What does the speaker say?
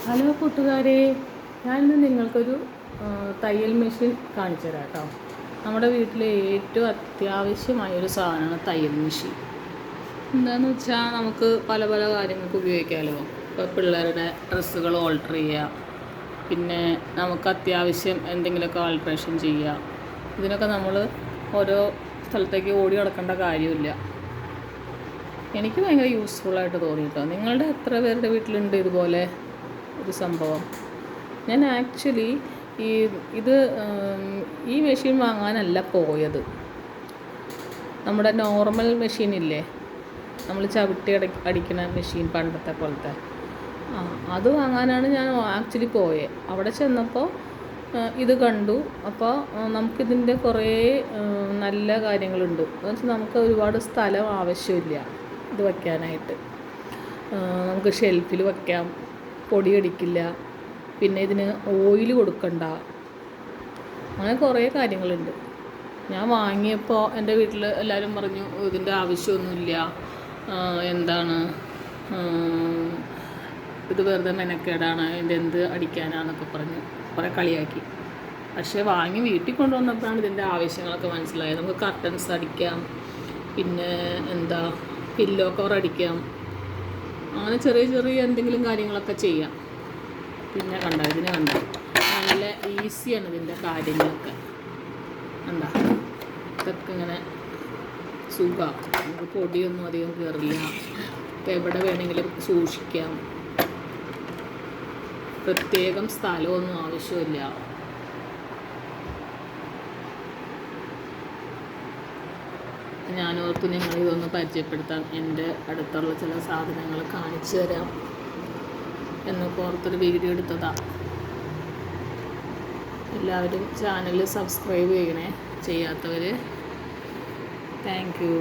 Hello കൂട്ടുകാരെ, ഞാനിന്ന് നിങ്ങൾക്കൊരു തയ്യൽ മെഷീൻ കാണിച്ചു തരാം കേട്ടോ. നമ്മുടെ വീട്ടിലെ ഏറ്റവും അത്യാവശ്യമായൊരു സാധനമാണ് തയ്യൽ മെഷീൻ. എന്താണെന്ന് വെച്ചാൽ നമുക്ക് പല പല കാര്യങ്ങൾക്ക് ഉപയോഗിക്കാമല്ലോ. ഇപ്പോൾ പിള്ളേരുടെ ഡ്രസ്സുകൾ ഓൾട്ടർ ചെയ്യുക, പിന്നെ നമുക്ക് അത്യാവശ്യം എന്തെങ്കിലുമൊക്കെ ആൾട്രേഷൻ ചെയ്യുക. ഇതിനൊക്കെ നമ്മൾ ഓരോ സ്ഥലത്തേക്ക് ഓടി നടക്കേണ്ട കാര്യമില്ല. എനിക്ക് ഭയങ്കര യൂസ്ഫുള്ളായിട്ട് തോന്നി കേട്ടോ. നിങ്ങളുടെ എത്ര പേരുടെ വീട്ടിലുണ്ട് ഇതുപോലെ ഒരു സംഭവം? ഞാൻ ആക്ച്വലി ഈ മെഷീൻ വാങ്ങാനല്ല പോയത്. നമ്മുടെ നോർമൽ മെഷീനില്ലേ, നമ്മൾ ചവിട്ടി അടിക്കുന്ന മെഷീൻ, പണ്ടത്തെ പോലത്തെ, അത് വാങ്ങാനാണ് ഞാൻ ആക്ച്വലി പോയത്. അവിടെ ചെന്നപ്പോൾ ഇത് കണ്ടു. അപ്പോൾ നമുക്കിതിൻ്റെ കുറേ നല്ല കാര്യങ്ങളുണ്ട്. എന്ന് വെച്ചാൽ നമുക്ക് ഒരുപാട് സ്ഥലം ആവശ്യമില്ല ഇത് വയ്ക്കാനായിട്ട്. നമുക്ക് ഷെൽഫിൽ വയ്ക്കാം, പൊടി അടിക്കില്ല, പിന്നെ ഇതിന് ഓയിൽ കൊടുക്കണ്ട, അങ്ങനെ കുറേ കാര്യങ്ങളുണ്ട്. ഞാൻ വാങ്ങിയപ്പോൾ എൻ്റെ വീട്ടിൽ എല്ലാവരും പറഞ്ഞു ഇതിൻ്റെ ആവശ്യമൊന്നുമില്ല, എന്താണ് ഇത് വെറുതെ മെനക്കേടാണ്, ഇതിൻ്റെ എന്ത് അടിക്കാനാന്നൊക്കെ പറഞ്ഞ് കുറേ കളിയാക്കി. പക്ഷേ വാങ്ങി വീട്ടിൽ കൊണ്ടുവന്നപ്പോഴാണ് ഇതിൻ്റെ ആവശ്യങ്ങളൊക്കെ മനസ്സിലായത്. നമുക്ക് കർട്ടൻസ് അടിക്കാം, പിന്നെ പില്ലോ കവർ അടിക്കാം, അങ്ങനെ ചെറിയ ചെറിയ എന്തെങ്കിലും കാര്യങ്ങളൊക്കെ ചെയ്യാം. പിന്നെ ഇതിന് നല്ല ഈസിയാണ് ഇതിൻ്റെ കാര്യങ്ങളൊക്കെ. ഇതൊക്കെ ഇങ്ങനെ സുഖമാണ്, നമുക്ക് പൊടിയൊന്നും അധികം കയറില്ല, ഇപ്പം എവിടെ വേണമെങ്കിലും സൂക്ഷിക്കാം, പ്രത്യേകം സ്ഥലമൊന്നും ആവശ്യമില്ല. ഞാനോർത്ത് നിങ്ങളിതൊന്ന് പരിചയപ്പെടുത്താം, എൻ്റെ അടുത്തുള്ള ചില സാധനങ്ങൾ കാണിച്ചു തരാം എന്നൊക്കെ ഓർത്തൊരു വീഡിയോ എടുത്തതാണ്. എല്ലാവരും ചാനൽ സബ്സ്ക്രൈബ് ചെയ്യണേ, ചെയ്യാത്തവർ. Thank you.